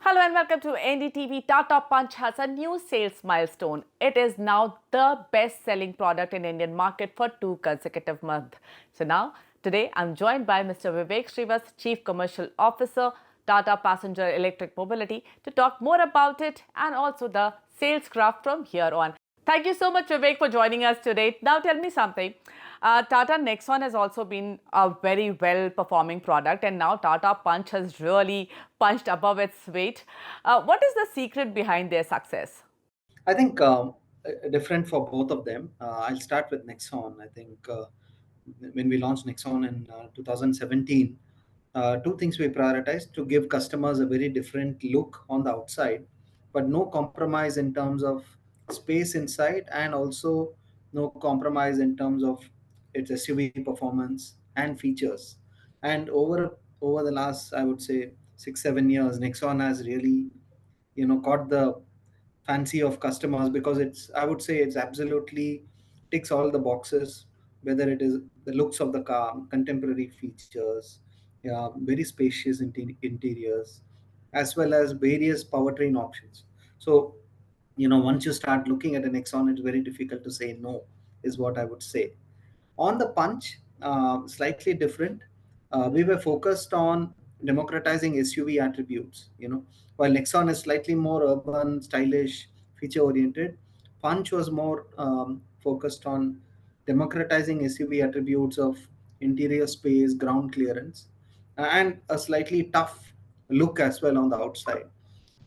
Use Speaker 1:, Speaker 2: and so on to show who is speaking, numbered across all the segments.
Speaker 1: Hello and welcome to NDTV. Tata Punch has a new sales milestone. It is now the best-selling product in Indian market for 2 consecutive months. So now, today, I'm joined by Mr. Vivek Srivatsa, Chief Commercial Officer, Tata Passenger Electric Mobility, to talk more about it and also the sales graph from here on. Thank you so much, Vivek, for joining us today. Now, tell me something. Tata Nexon has also been a very well-performing product, and now Tata Punch has really punched above its weight. What is the secret behind their success?
Speaker 2: I think different for both of them. I'll start with Nexon. I think when we launched Nexon in 2017, two things we prioritized to give customers a very different look on the outside, but no compromise in terms of space inside, and also no compromise in terms of its SUV performance and features. And over the last, I would say, 6 7 years, Nexon has really caught the fancy of customers because it's, I would say, it's absolutely ticks all the boxes, whether it is the looks of the car, contemporary features, yeah, very spacious interiors, as well as various powertrain options. So once you start looking at an Nexon, it's very difficult to say no, is what I would say. On the Punch, slightly different. We were focused on democratizing SUV attributes. While Nexon is slightly more urban, stylish, feature oriented, Punch was more focused on democratizing SUV attributes of interior space, ground clearance, and a slightly tough look as well on the outside.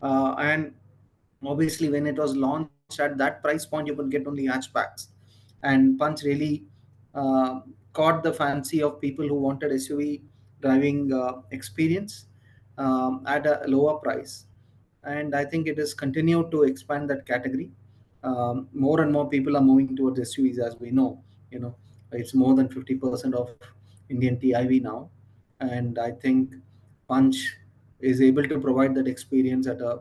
Speaker 2: And obviously, when it was launched at that price point, you could get only hatchbacks. And Punch really uh, caught the fancy of people who wanted SUV driving experience at a lower price. And I think it has continued to expand that category. More and more people are moving towards SUVs, as we know. It's more than 50% of Indian TIV now, and I think Punch is able to provide that experience at a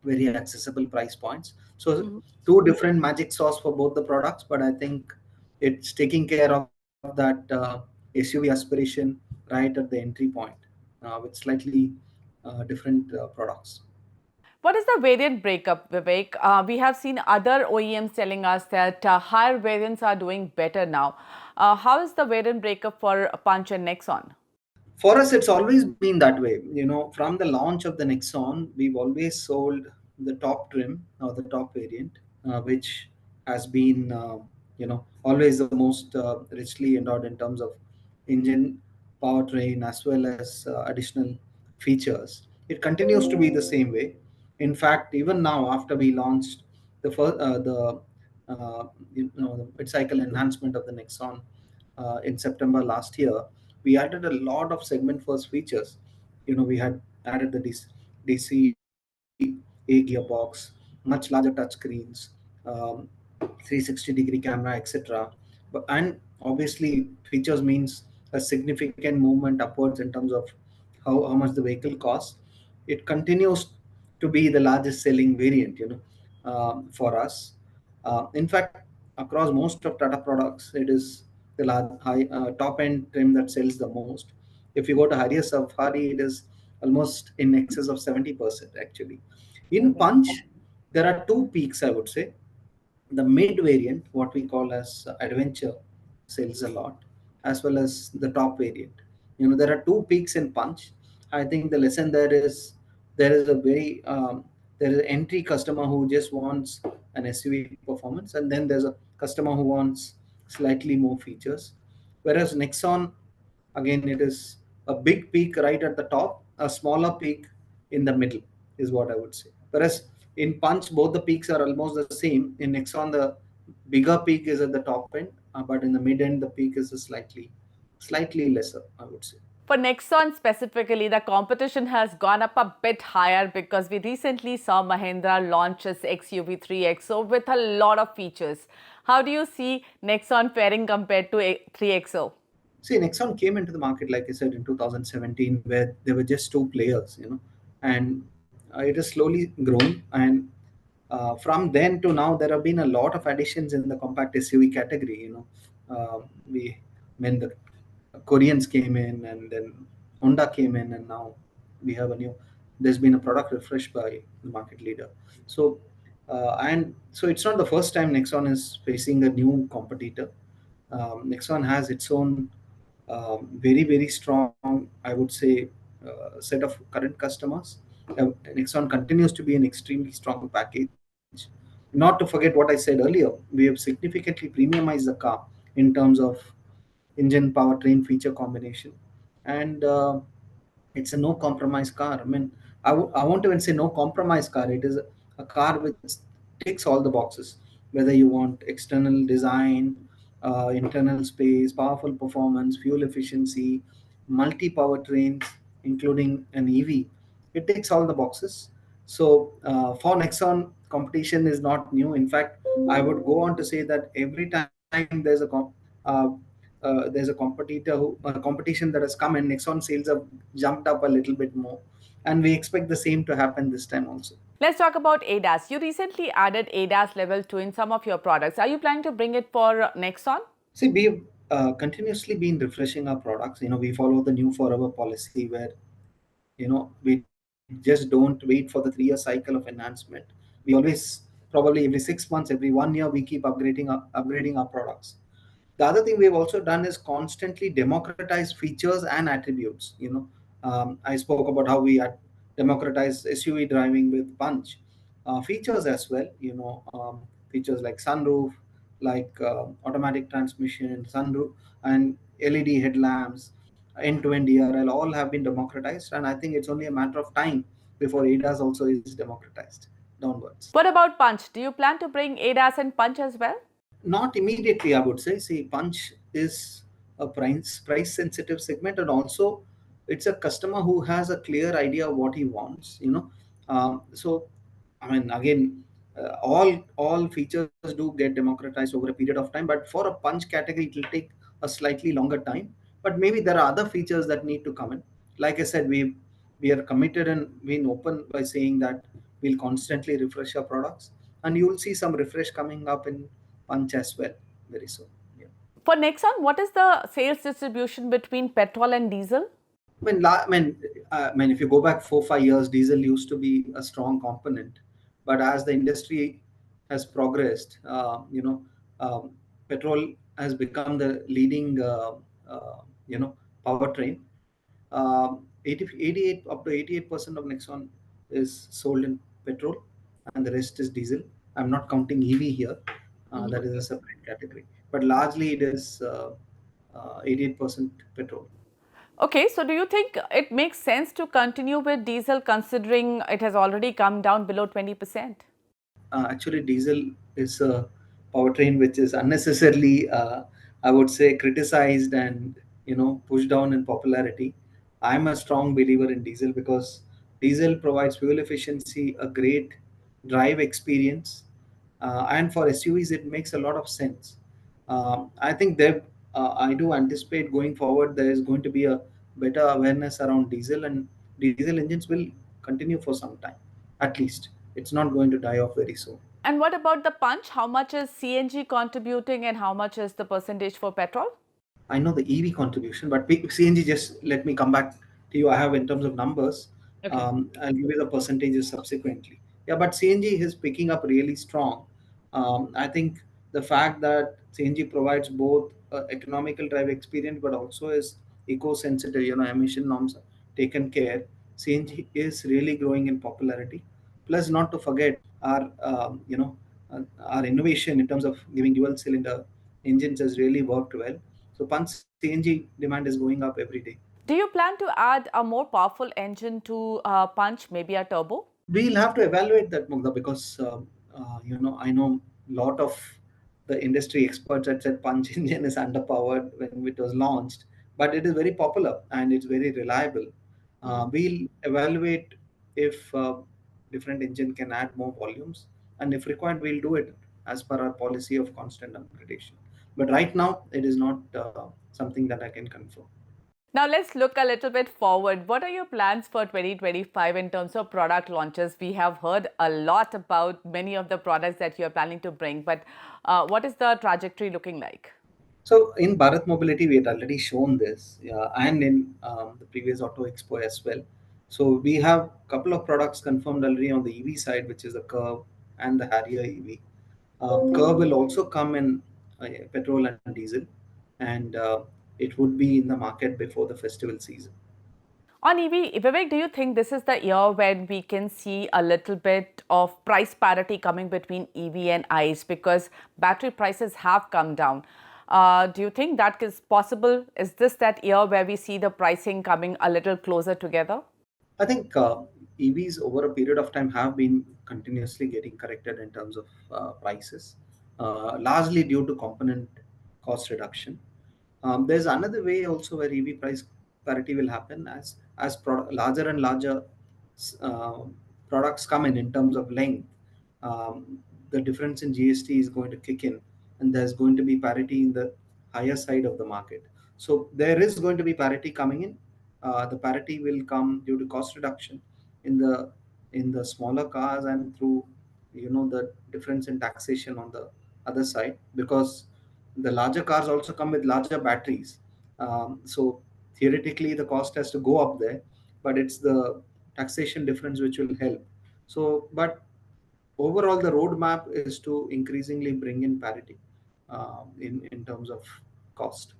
Speaker 2: very accessible price points. So
Speaker 1: Mhm.
Speaker 2: two different magic sauce for both the products, but I think it's taking care of that SUV aspiration right at the entry point with slightly different products.
Speaker 1: What is the variant breakup, Vivek? We have seen other OEMs telling us that higher variants are doing better now. How is the variant breakup for Punch and Nexon?
Speaker 2: For us, it's always been that way. From the launch of the Nexon, we've always sold the top trim or the top variant, which has been always the most richly endowed in terms of engine, powertrain, as well as additional features. It continues to be the same way. In fact, even now, after we launched the first the mid-cycle enhancement of the Nexon in September last year, we added a lot of segment first features. We had added the DC A gearbox, much larger touch screens, um, 360-degree camera, etc. And obviously, features means a significant movement upwards in terms of how much the vehicle costs. It continues to be the largest selling variant, for us. In fact, across most of Tata products, it is the high top end trim that sells the most. If you go to Harrier Safari, it is almost in excess of 70% actually. In Punch, there are two peaks, I would say. The mid variant, what we call as adventure, sells a lot, as well as the top variant. There are two peaks in Punch. I think the lesson there is, there is a very there is an entry customer who just wants an SUV performance, and then there's a customer who wants slightly more features. Whereas Nexon, again, it is a big peak right at the top, a smaller peak in the middle, is what I would say. Whereas in Punch, both the peaks are almost the same. In Nexon, the bigger peak is at the top end, but in the mid end, the peak is a slightly lesser, I would say.
Speaker 1: For Nexon specifically, the competition has gone up a bit higher because we recently saw Mahindra launch its XUV 3XO with a lot of features. How do you see Nexon faring compared to 3XO?
Speaker 2: See, Nexon came into the market, like I said, in 2017, where there were just two players, and it has slowly grown. And from then to now, there have been a lot of additions in the compact SUV category. We when the Koreans came in, and then Honda came in, and now we have a there's been a product refresh by the market leader. So and so it's not the first time Nexon is facing a new competitor. Nexon has its own very strong, I would say, set of current customers. Nexon continues to be an extremely strong package. Not to forget what I said earlier, we have significantly premiumized the car in terms of engine, powertrain, feature combination, and it's a no compromise car. I mean, I won't even say no compromise car. It is a car which ticks all the boxes, whether you want external design, internal space, powerful performance, fuel efficiency, multi powertrains, including an EV. It ticks all the boxes. So for Nexon, competition is not new. In fact, I would go on to say that every time uh, there's a competitor who competition that has come, and Nexon sales have jumped up a little bit more, and we expect the same to happen this time also.
Speaker 1: Let's talk about ADAS. You recently added ADAS level 2 in some of your products. Are you planning to bring it for Nexon?
Speaker 2: See, we've continuously been refreshing our products. We follow the new forever policy where we just don't wait for the 3-year cycle of enhancement. We always, probably every 6 months, every 1 year, we keep upgrading our products. The other thing we've also done is constantly democratize features and attributes. I spoke about how we had democratized SUV driving with Punch. Features as well, features like sunroof, like automatic transmission, sunroof, and LED headlamps, end-to-end DRL, all have been democratized, and I think it's only a matter of time before ADAS also is democratized downwards.
Speaker 1: What about Punch? Do you plan to bring ADAS and Punch as well?
Speaker 2: Not immediately, I would say. See, Punch is a price sensitive segment, and also it's a customer who has a clear idea of what he wants. So I mean, again, all features do get democratized over a period of time, but for a Punch category, it will take a slightly longer time. But maybe there are other features that need to come in. Like I said, we are committed and being open by saying that we'll constantly refresh our products, and you will see some refresh coming up in Punch as well very soon. Yeah.
Speaker 1: For Nexon, what is the sales distribution between petrol and diesel?
Speaker 2: If you go back 4-5 years, diesel used to be a strong component, but as the industry has progressed, petrol has become the leading, powertrain. 88 up to 88% of Nexon is sold in petrol, and the rest is diesel. I'm not counting EV here; that is a separate category. But largely, it is 88% petrol.
Speaker 1: Okay, so do you think it makes sense to continue with diesel considering it has already come down below 20%?
Speaker 2: Actually, diesel is a powertrain which is unnecessarily, I would say, criticized and pushed down in popularity. I'm a strong believer in diesel because diesel provides fuel efficiency, a great drive experience, and for SUVs it makes a lot of sense. I think that I do anticipate going forward there is going to be a better awareness around diesel, and diesel engines will continue for some time, at least. It's not going to die off very soon.
Speaker 1: And what about the Punch? How much is CNG contributing and how much is the percentage for petrol?
Speaker 2: I know the EV contribution, but CNG, just let me come back to you. I have in terms of numbers.
Speaker 1: Okay.
Speaker 2: I'll give you the percentages subsequently. Yeah, but CNG is picking up really strong. I think the fact that CNG provides both economical drive experience, but also is eco-sensitive, emission norms are taken care. CNG is really growing in popularity. Plus, not to forget our innovation in terms of giving dual cylinder engines has really worked well. So Punch CNG demand is going up every day.
Speaker 1: Do you plan to add a more powerful engine to Punch, maybe a turbo?
Speaker 2: We'll have to evaluate that, Mugdha, because I know a lot of the industry experts had said Punch engine is underpowered when it was launched, but it is very popular and it's very reliable. We'll evaluate if different engine can add more volumes, and if required, we'll do it as per our policy of constant upgradation. But right now, it is not something that I can confirm.
Speaker 1: Now let's look a little bit forward. What are your plans for 2025 in terms of product launches? We have heard a lot about many of the products that you're planning to bring, but what is the trajectory looking like?
Speaker 2: So in Bharat Mobility, we had already shown this, and in the previous Auto Expo as well. So we have a couple of products confirmed already on the EV side, which is the Curve and the Harrier EV. Curve will also come in petrol and diesel, and it would be in the market before the festival season.
Speaker 1: On EV, Vivek, do you think this is the year when we can see a little bit of price parity coming between EV and ICE because battery prices have come down? Do you think that is possible? Is this that year where we see the pricing coming a little closer together?
Speaker 2: I think EVs over a period of time have been continuously getting corrected in terms of prices, largely due to component cost reduction. There's another way also where EV price parity will happen as larger and larger uh, products come in terms of length. The difference in GST is going to kick in, and there's going to be parity in the higher side of the market. So there is going to be parity coming in. The parity will come due to cost reduction in the smaller cars and through the difference in taxation on the other side, because the larger cars also come with larger batteries. So theoretically the cost has to go up there, but it's the taxation difference which will help. So but overall the roadmap is to increasingly bring in parity in terms of cost.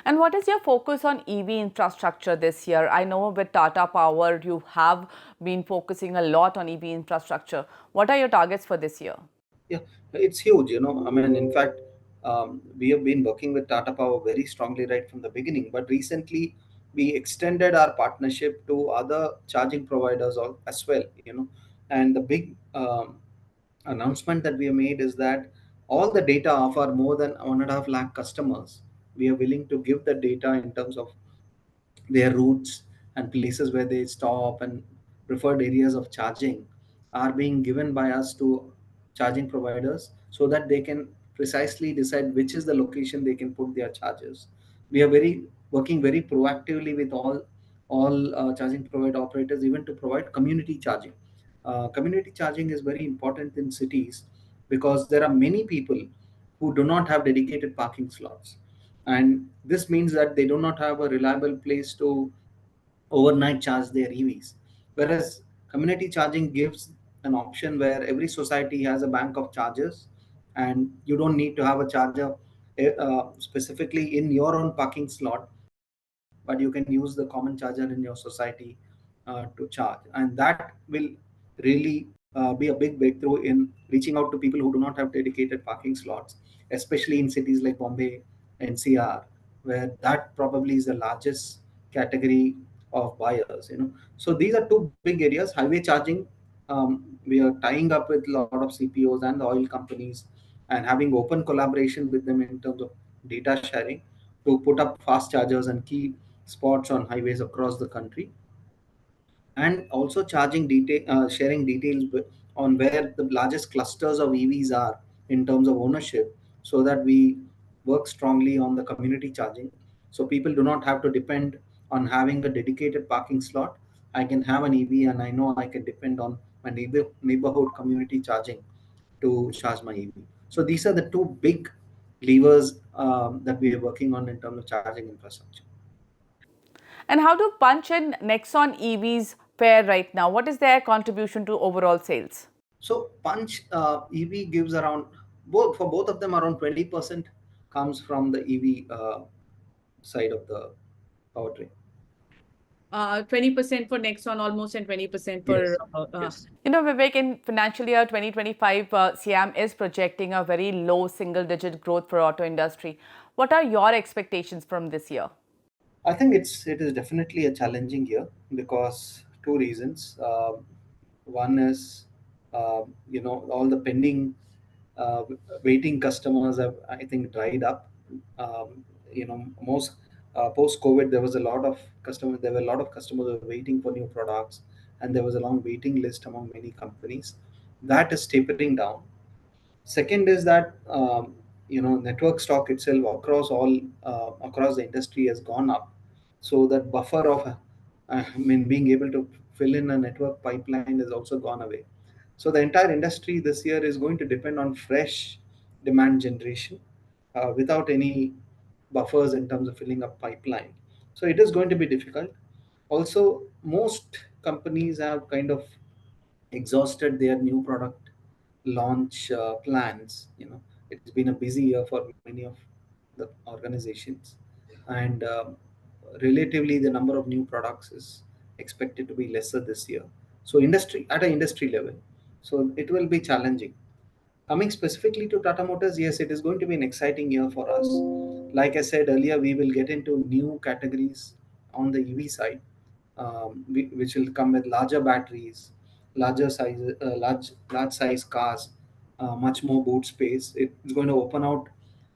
Speaker 1: And what is your focus on EV infrastructure this year? I know with Tata Power, you have been focusing a lot on EV infrastructure. What are your targets for this year?
Speaker 2: Yeah, it's huge. I mean, in fact, we have been working with Tata Power very strongly right from the beginning. But recently, we extended our partnership to other charging providers as well. And the big announcement that we have made is that all the data of our more than 1.5 lakh customers, we are willing to give the data in terms of their routes and places where they stop and preferred areas of charging are being given by us to charging providers so that they can precisely decide which is the location they can put their chargers. We are very working very proactively with all charging provider operators, even to provide community charging. Community charging is very important in cities because there are many people who do not have dedicated parking slots, and this means that they do not have a reliable place to overnight charge their EVs. Whereas community charging gives an option where every society has a bank of chargers, and you don't need to have a charger specifically in your own parking slot, but you can use the common charger in your society to charge. And that will really be a big breakthrough in reaching out to people who do not have dedicated parking slots, especially in cities like Bombay, NCR, where that probably is the largest category of buyers. So these are two big areas. Highway charging, we are tying up with a lot of CPOs and the oil companies and having open collaboration with them in terms of data sharing to put up fast chargers and key spots on highways across the country, and also sharing details on where the largest clusters of EVs are in terms of ownership, so that we work strongly on the community charging, so people do not have to depend on having a dedicated parking slot. I can have an EV and I know I can depend on my neighborhood community charging to charge my EV. So these are the two big levers that we are working on in terms of charging infrastructure.
Speaker 1: And how do Punch and Nexon EVs fare right now? What is their contribution to overall sales?
Speaker 2: So Punch EV gives around, both of them, around 20% comes from the EV side of the powertrain.
Speaker 1: 20% for Nexon almost and 20% for.
Speaker 2: Yes. Yes.
Speaker 1: Vivek, in financial year 2025, Siam is projecting a very low single-digit growth for auto industry. What are your expectations from this year?
Speaker 2: I think it is definitely a challenging year because two reasons. One is all the pending uh, waiting customers have, I think, dried up. Most post COVID there was a lot of customers. There were a lot of customers who were waiting for new products, and there was a long waiting list among many companies. That is tapering down. Second is that network stock itself across the industry has gone up, so that buffer of being able to fill in a network pipeline has also gone away. So the entire industry this year is going to depend on fresh demand generation without any buffers in terms of filling up pipeline. So it is going to be difficult. Also, most companies have kind of exhausted their new product launch plans. It's been a busy year for many of the organizations, and relatively the number of new products is expected to be lesser this year. So industry at an industry level, so it will be challenging. Coming specifically to Tata Motors, yes, it is going to be an exciting year for us. Like I said earlier, we will get into new categories on the EV side, which will come with larger batteries, large size cars, much more boot space. It's going to open out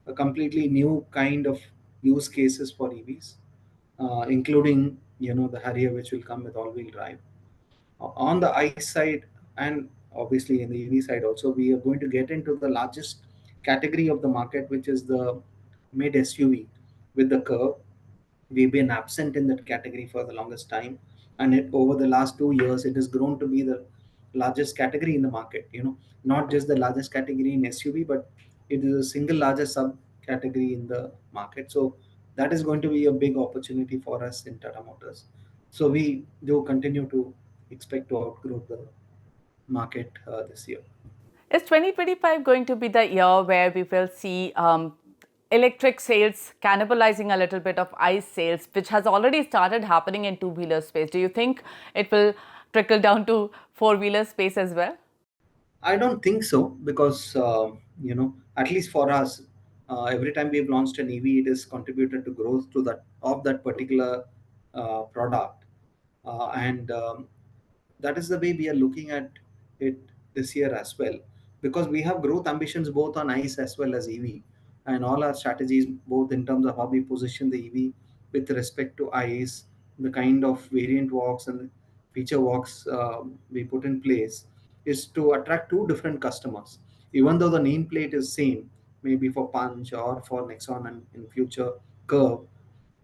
Speaker 2: a completely new kind of use cases for EVs, including the Harrier, which will come with all-wheel drive. On the ICE side, and obviously in the EV side also, we are going to get into the largest category of the market, which is the mid SUV with the curve. We've been absent in that category for the longest time, and over the last 2 years, it has grown to be the largest category in the market. Not just the largest category in SUV, but it is a single largest subcategory in the market. So that is going to be a big opportunity for us in Tata Motors. So we do continue to expect to outgrow the market this year.
Speaker 1: Is 2025 going to be the year where we will see electric sales cannibalizing a little bit of ICE sales, which has already started happening in two-wheeler space? Do you think it will trickle down to four-wheeler space as well?
Speaker 2: I don't think so, because at least for us, every time we've launched an EV, it has contributed to growth to that particular product, and that is the way we are looking at it this year as well, because we have growth ambitions both on ICE as well as EV, and all our strategies, both in terms of how we position the EV with respect to ICE, the kind of variant walks and feature walks we put in place, is to attract two different customers. Even though the nameplate is same, maybe for Punch or for Nexon and in future Curve,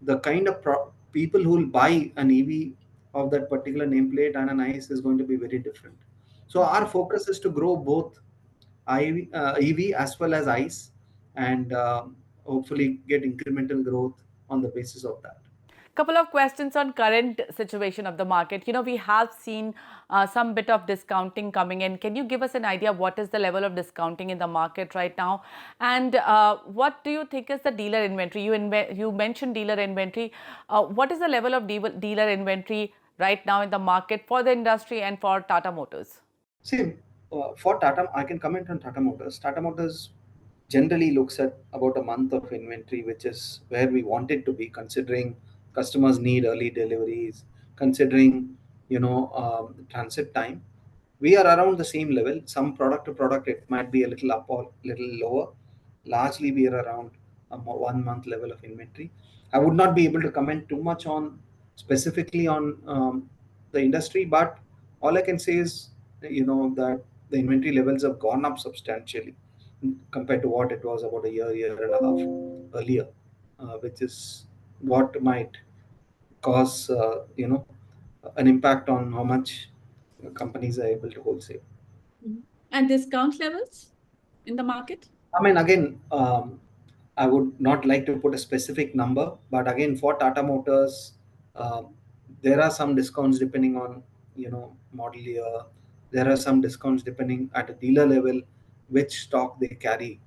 Speaker 2: the kind of people who will buy an EV of that particular nameplate and an ICE is going to be very different. So our focus is to grow both EV as well as ICE, and hopefully get incremental growth on the basis of that.
Speaker 1: Couple of questions on current situation of the market. We have seen some bit of discounting coming in. Can you give us an idea what is the level of discounting in the market right now? And what do you think is the dealer inventory? You mentioned dealer inventory. What is the level of dealer inventory right now in the market for the industry and for Tata Motors?
Speaker 2: See, for Tata, I can comment on Tata Motors. Tata Motors generally looks at about a month of inventory, which is where we want it to be, considering customers need early deliveries, considering transit time. We are around the same level. Some product to product, it might be a little up or little lower. Largely, we are around a 1 month level of inventory. I would not be able to comment too much on specifically on the industry, but all I can say is, that the inventory levels have gone up substantially compared to what it was about a year and a half earlier, which is what might cause an impact on how much companies are able to wholesale.
Speaker 3: Mhm. And discount levels in the market?
Speaker 2: I mean, again, I would not like to put a specific number, but again, for Tata Motors, um, there are some discounts depending on model year. There are some discounts depending at a dealer level which stock they carry.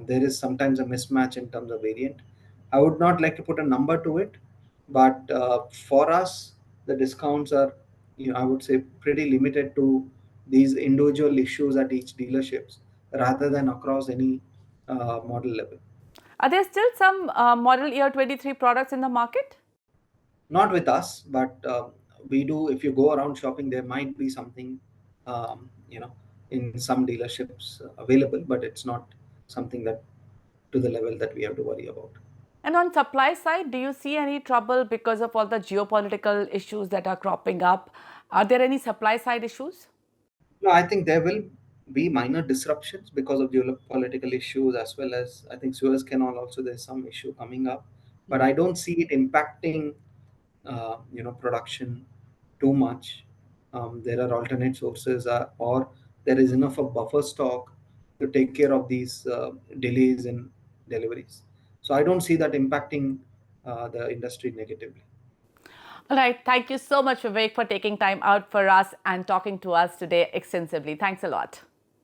Speaker 2: There is sometimes a mismatch in terms of variant. I would not like to put a number to it, but for us, the discounts are, I would say, pretty limited to these individual issues at each dealerships rather than across any model level.
Speaker 1: Are there still some model year 23 products in the market?
Speaker 2: Not with us, but we do. If you go around shopping, there might be something, um, you know, in some dealerships available, but it's not something that to the level that we have to worry about.
Speaker 1: And on supply side, do you see any trouble because of all the geopolitical issues that are cropping up? Are there any supply side issues?
Speaker 2: No, I think there will be minor disruptions because of geopolitical issues, as well as I think Suez Canal also there's some issue coming up, but I don't see it impacting production too much. There are alternate sources, or there is enough of buffer stock to take care of these delays in deliveries. So I don't see that impacting the industry negatively.
Speaker 1: All right. Thank you so much, Vivek, for taking time out for us and talking to us today extensively. Thanks a lot.